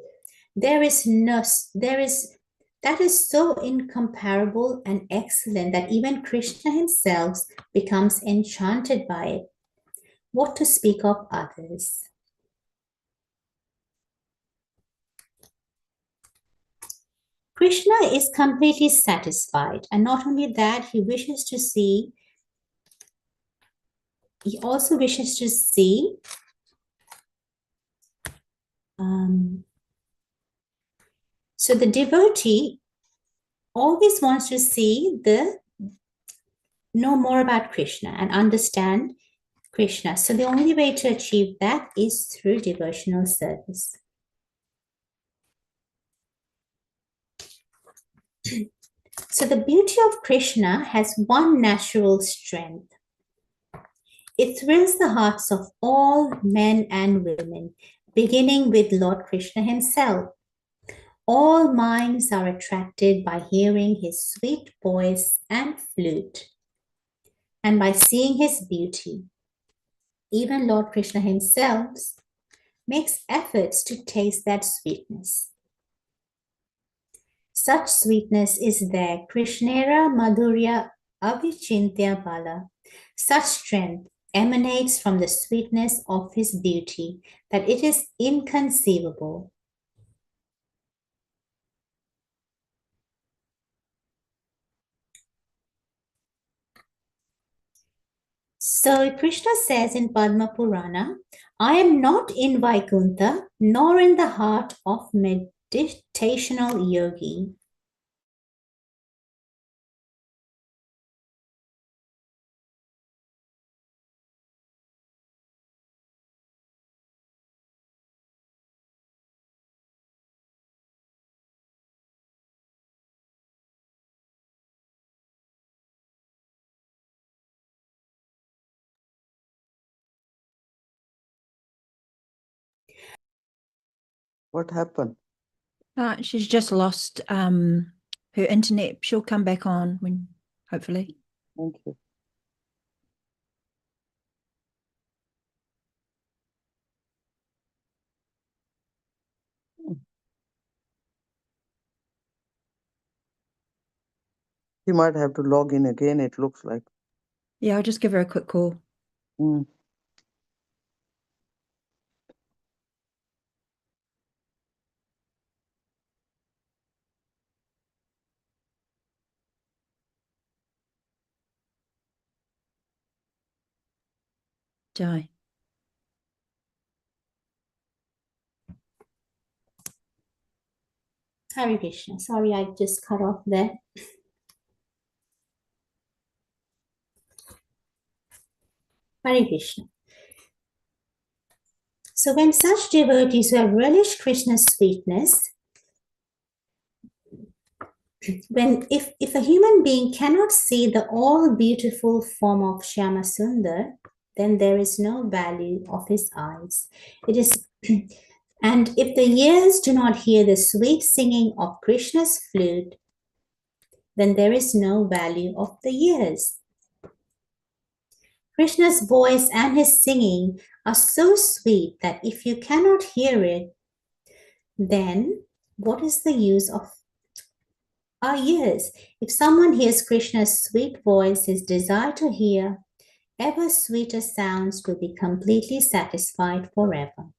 Speaker 1: That is so incomparable and excellent that even Krishna himself becomes enchanted by it. What to speak of others? Krishna is completely satisfied, and not only that, he also wishes to see so the devotee always wants to know more about Krishna and understand Krishna. So the only way to achieve that is through devotional service. So the beauty of Krishna has one natural strength. It thrills the hearts of all men and women, beginning with Lord Krishna himself. All minds are attracted by hearing his sweet voice and flute, and by seeing his beauty. Even Lord Krishna himself makes efforts to taste that sweetness. Such sweetness is there, Krishnera Madhurya Avichintya Bala. Such strength emanates from the sweetness of his beauty that it is inconceivable. So Krishna says in Padma Purana, I am not in Vaikuntha, nor in the heart of meditational yogi.
Speaker 3: What happened?
Speaker 2: She's just lost her internet. She'll come back on when, hopefully.
Speaker 3: Thank you. She might have to log in again, it looks like.
Speaker 2: Yeah, I'll just give her a quick call. Jai.
Speaker 1: Hare Krishna. Sorry, I just cut off there. Hare Krishna. So when such devotees who have relished Krishna's sweetness, if a human being cannot see the all beautiful form of Shyama Sundar, then there is no value of his eyes. It is, and if the ears do not hear the sweet singing of Krishna's flute, then there is no value of the ears. Krishna's voice and his singing are so sweet that if you cannot hear it, then what is the use of our ears? If someone hears Krishna's sweet voice, his desire to hear ever sweeter sounds will be completely satisfied forever.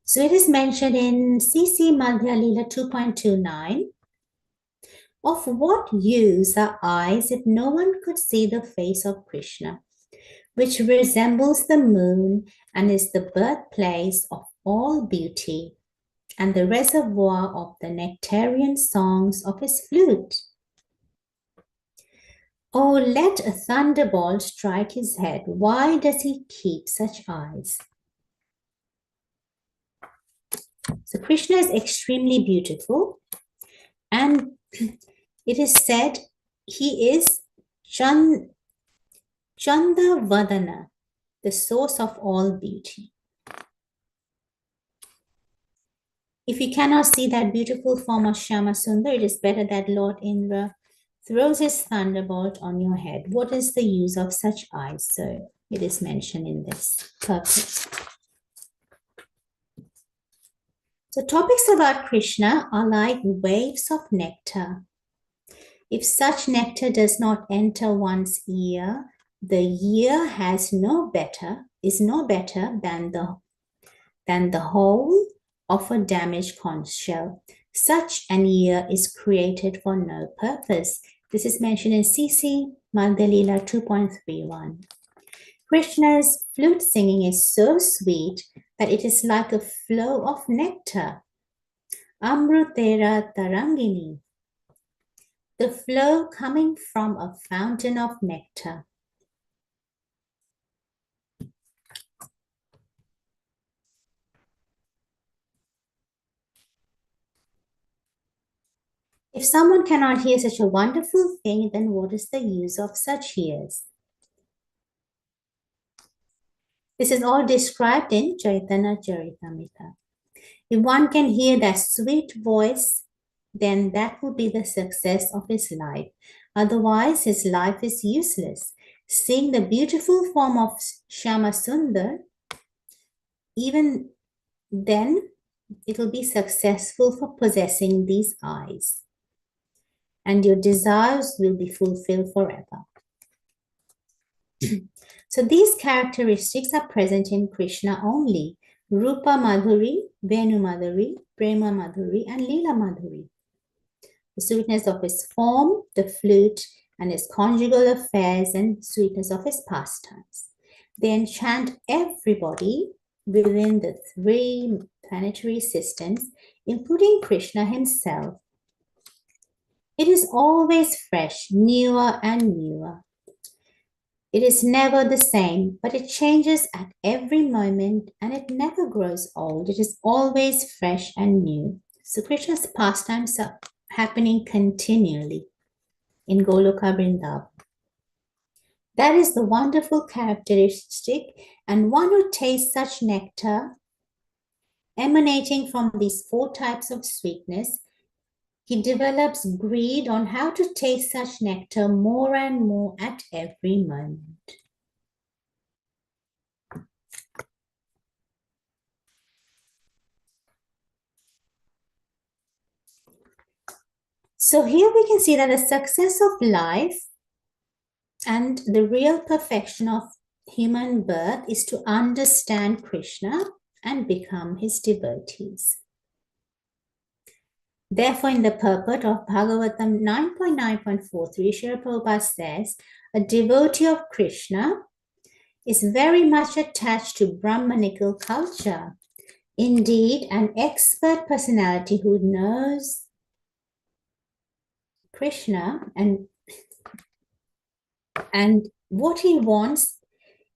Speaker 1: So it is mentioned in CC Madhya Leela 2.29. Of what use are eyes if no one could see the face of Krishna, which resembles the moon and is the birthplace of all beauty and the reservoir of the nectarian songs of his flute? Oh, let a thunderbolt strike his head. Why does he keep such eyes? So Krishna is extremely beautiful, and it is said he is Chanda Vadana, the source of all beauty. If you cannot see that beautiful form of Shama Sundar, it is better that Lord Indra throws his thunderbolt on your head. What is the use of such eyes? So it is mentioned in this purpose. So topics about Krishna are like waves of nectar. If such nectar does not enter one's ear, the ear is no better than the whole of a damaged conch shell. Such an ear is created for no purpose. This is mentioned in CC Madhya 2.31. Krishna's flute singing is so sweet that it is like a flow of nectar. Amrutera Tarangini, the flow coming from a fountain of nectar. If someone cannot hear such a wonderful thing, then what is the use of such ears? This is all described in Chaitanya Charitamrita. If one can hear that sweet voice, then that will be the success of his life. Otherwise, his life is useless. Seeing the beautiful form of Shama Sundar, even then it will be successful for possessing these eyes, and your desires will be fulfilled forever. So these characteristics are present in Krishna only: Rupa Madhuri, Venu Madhuri, Prema Madhuri, and Leela Madhuri. The sweetness of his form, the flute, and his conjugal affairs, and sweetness of his pastimes. They enchant everybody within the three planetary systems, including Krishna himself. It is always fresh, newer and newer. It is never the same, but it changes at every moment and it never grows old. It is always fresh and new. So Krishna's pastimes are happening continually in Goloka Vrindavan. That is the wonderful characteristic, and one who tastes such nectar emanating from these four types of sweetness, he develops greed on how to taste such nectar more and more at every moment. So here we can see that the success of life and the real perfection of human birth is to understand Krishna and become his devotees. Therefore, in the purport of Bhagavatam 9.9.43, Srila Prabhupada says, a devotee of Krishna is very much attached to Brahmanical culture. Indeed, an expert personality who knows Krishna and what he wants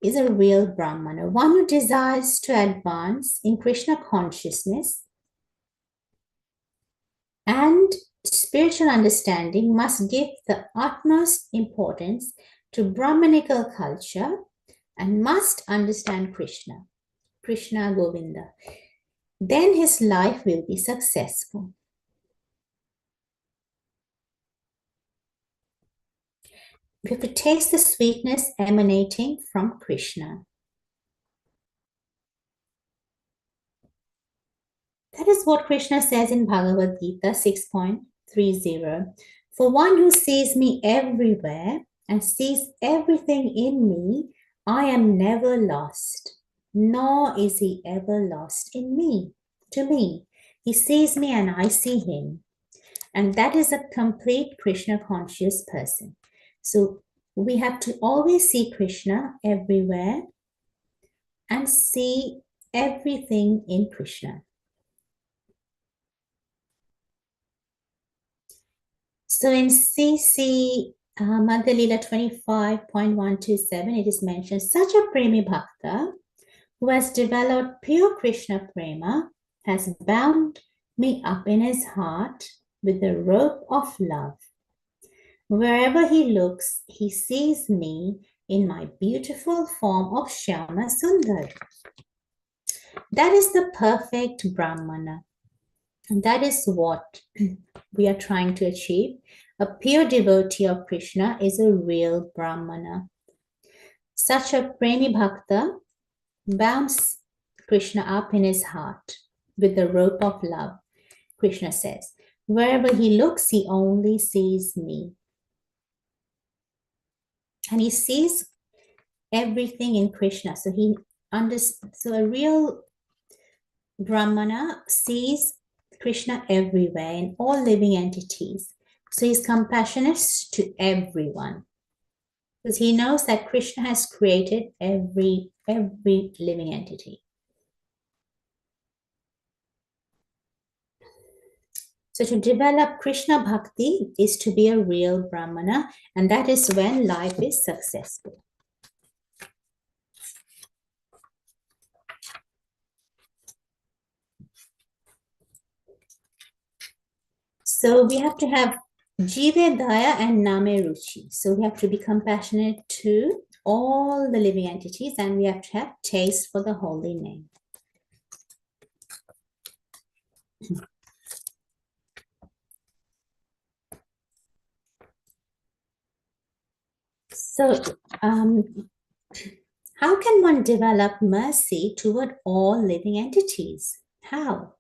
Speaker 1: is a real Brahmana, one who desires to advance in Krishna consciousness, and spiritual understanding must give the utmost importance to Brahmanical culture and must understand Krishna, Krishna Govinda. Then his life will be successful. We have to taste the sweetness emanating from Krishna. That is what Krishna says in Bhagavad Gita 6.30. For one who sees me everywhere and sees everything in me, I am never lost, nor is he ever lost in me, to me. He sees me and I see him. And that is a complete Krishna conscious person. So we have to always see Krishna everywhere and see everything in Krishna. So in CC Madhya Lila 25.127, it is mentioned, such a Premi Bhakta who has developed pure Krishna Prema has bound me up in his heart with the rope of love. Wherever he looks, he sees me in my beautiful form of Shyama Sundar. That is the perfect Brahmana. And that is what we are trying to achieve. A pure devotee of Krishna is a real Brahmana. Such a Premi Bhakta bounds Krishna up in his heart with the rope of love. Krishna says, wherever he looks, he only sees me. And he sees everything in Krishna. So a real Brahmana sees Krishna everywhere in all living entities. So he's compassionate to everyone. Because he knows that Krishna has created every living entity. So to develop Krishna Bhakti is to be a real Brahmana, and that is when life is successful. So we have to have Jive Daya and Name Ruchi. So we have to be compassionate to all the living entities, and we have to have taste for the holy name. So how can one develop mercy toward all living entities? How?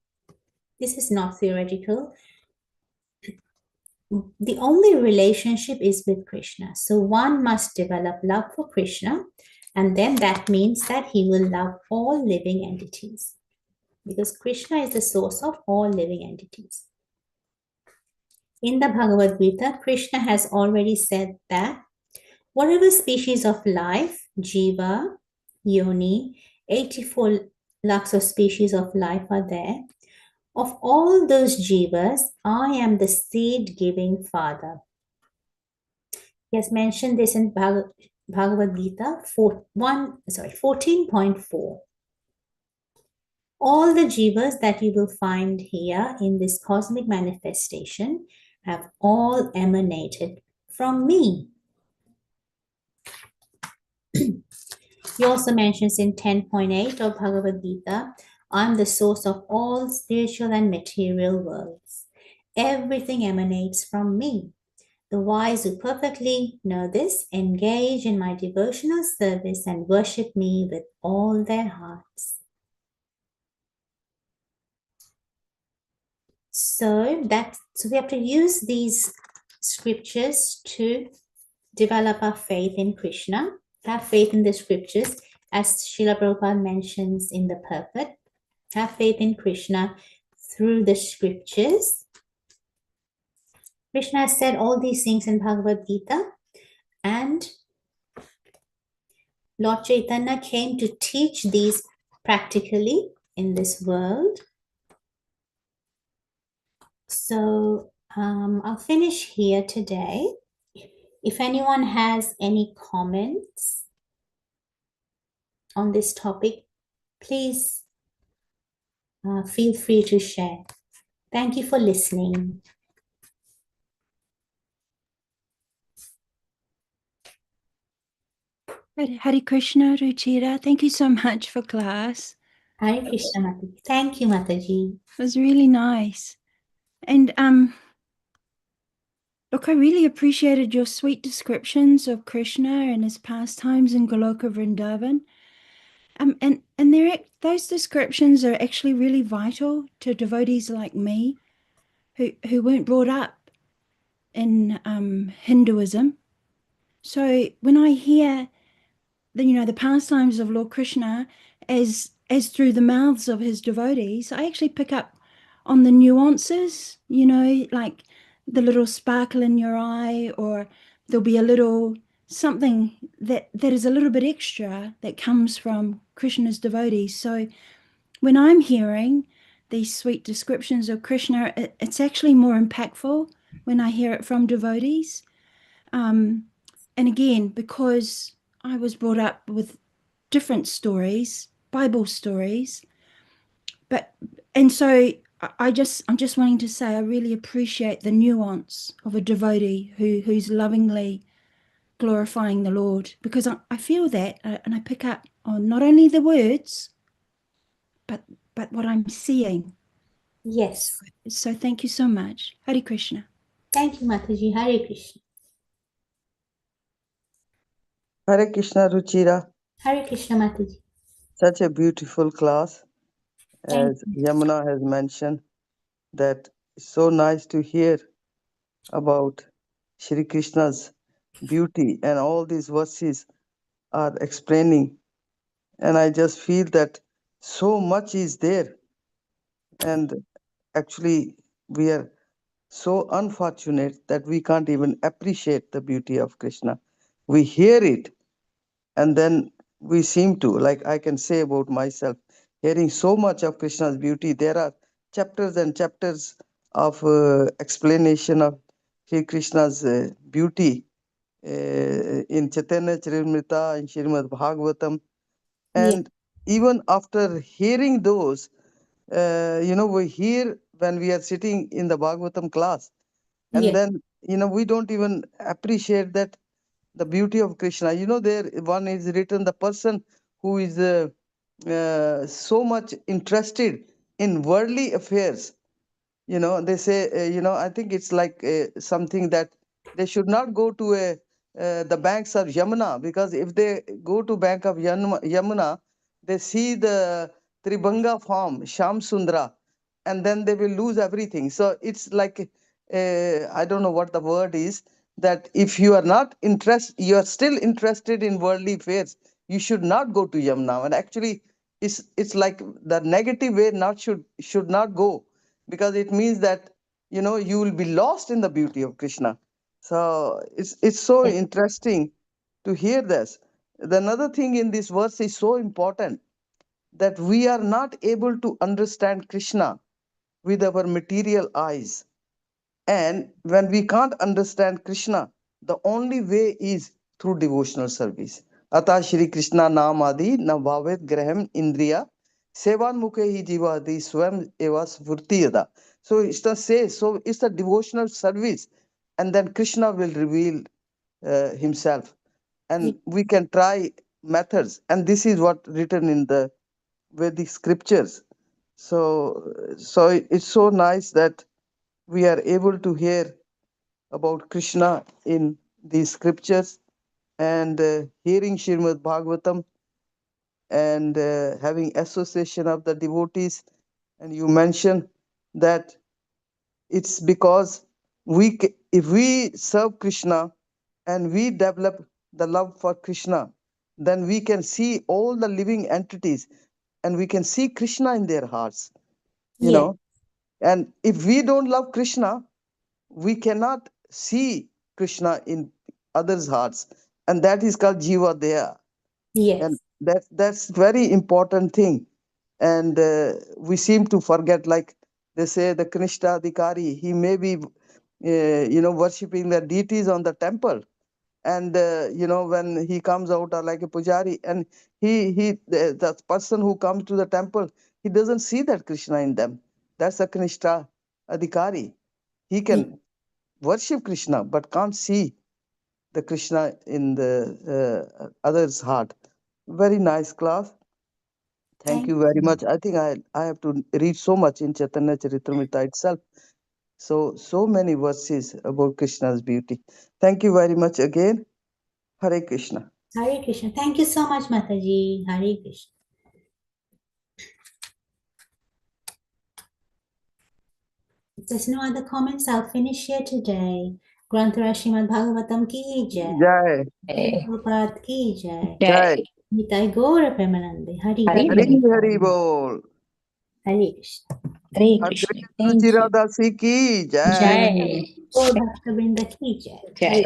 Speaker 1: This is not theoretical. The only relationship is with Krishna. So one must develop love for Krishna, and then that means that he will love all living entities, because Krishna is the source of all living entities. In the Bhagavad Gita, Krishna has already said that whatever species of life, Jiva, Yoni, 84 lakhs of species of life are there, of all those jivas, I am the seed-giving father. He has mentioned this in Bhagavad Gita 14.4. All the jivas that you will find here in this cosmic manifestation have all emanated from me. He also mentions in 10.8 of Bhagavad Gita, I am the source of all spiritual and material worlds. Everything emanates from me. The wise who perfectly know this engage in my devotional service and worship me with all their hearts. So we have to use these scriptures to develop our faith in Krishna, have faith in the scriptures, as Srila Prabhupada mentions in the purport. Have faith in Krishna through the scriptures. Krishna has said all these things in Bhagavad Gita, and Lord Chaitanya came to teach these practically in this world. So I'll finish here today. If anyone has any comments on this topic, please feel free to share. Thank you for listening.
Speaker 2: Hare Krishna, Rucira. Thank you so much for class.
Speaker 1: Hare Krishna, Mataji. Thank you, Mataji.
Speaker 2: It was really nice. And Look, I really appreciated your sweet descriptions of Krishna and his pastimes in Goloka Vrindavan. And those descriptions are actually really vital to devotees like me who weren't brought up in Hinduism. So when I hear the pastimes of Lord Krishna as through the mouths of his devotees, I actually pick up on the nuances, like the little sparkle in your eye, or there'll be a little something that is a little bit extra that comes from Krishna's devotees. So when I'm hearing these sweet descriptions of Krishna, it's actually more impactful when I hear it from devotees. And again, because I was brought up with different stories, Bible stories, and so I'm just wanting to say I really appreciate the nuance of a devotee who's lovingly glorifying the Lord, because I feel that, and I pick up on not only the words, but what I'm seeing.
Speaker 1: Yes.
Speaker 2: So thank you so much. Hare Krishna.
Speaker 1: Thank you, Mataji. Hare Krishna.
Speaker 3: Hare Krishna, Rucira.
Speaker 1: Hare Krishna, Mataji.
Speaker 3: Such a beautiful class.
Speaker 1: Thank
Speaker 3: As Yamuna has mentioned, that it's so nice to hear about Shri Krishna's beauty, and all these verses are explaining. And I just feel that so much is there. And actually, we are so unfortunate that we can't even appreciate the beauty of Krishna. We hear it, and then we seem to, like I can say about myself, hearing so much of Krishna's beauty. There are chapters and chapters of explanation of Sri Krishna's beauty in Chaitanya Charitamrita, in Śrīmad-Bhāgavatam. And even after hearing those, we hear when we are sitting in the Bhagavatam class, and
Speaker 1: Yes.
Speaker 3: then, we don't even appreciate that the beauty of Krishna. There one is written, the person who is so much interested in worldly affairs. They say, I think it's like something that they should not go to the banks of Yamuna, because if they go to bank of Yamuna, they see the Tribhanga form, Sham Sundara, and then they will lose everything. So it's like, I don't know what the word is, that if you are not interested, you are still interested in worldly affairs, you should not go to Yamuna. And actually, it's like the negative way should not go, because it means that you will be lost in the beauty of Krishna. So it's so interesting to hear this. The another thing in this verse is so important, that we are not able to understand Krishna with our material eyes. And when we can't understand Krishna, the only way is through devotional service. Ata Shri Krishna Naam Adi na bhavet graham indriya sevan mukhe hi jivadi swam eva svurtiyada. So it's a devotional service, and then Krishna will reveal himself. And we can try methods, and this is what written in the Vedic scriptures. So it's so nice that we are able to hear about Krishna in these scriptures, and hearing Śrīmad-Bhāgavatam, and having association of the devotees. And you mentioned that it's because if we serve Krishna and we develop the love for Krishna, then we can see all the living entities, and we can see Krishna in their hearts. And if we don't love Krishna, we cannot see Krishna in others' hearts, and that is called Jiva Deha. And that's very important thing. And we seem to forget, like they say, the Kanishta Adhikari, he may be worshipping the deities on the temple, and when he comes out like a pujari, and the person who comes to the temple, he doesn't see that Krishna in them. That's a Kanishta Adhikari. He can worship Krishna but can't see the Krishna in the other's heart. Very nice class. Thank you very much. I think I have to read so much in Chaitanya Charitamrita itself. So many verses about Krishna's beauty. Thank you very much again. Hare Krishna.
Speaker 1: Hare Krishna. Thank you so much, Mataji. Hare Krishna. If there's no other comments, I'll finish here today. Granthara Śrīmad-Bhāgavatam ki jai.
Speaker 3: Jai.
Speaker 1: Prabhupada ki jai.
Speaker 3: Jai.
Speaker 1: Nitai Gaura Premanande. Hari
Speaker 3: Hari
Speaker 1: Krishna.
Speaker 3: Hari Bol.
Speaker 1: Hare Krishna.
Speaker 5: Hare Krishna. Thank
Speaker 3: Rucira
Speaker 5: you.
Speaker 3: Dasi ki jai.
Speaker 5: Jai.
Speaker 1: Gaur Bhakta Vrinda ki jai.
Speaker 5: Jai.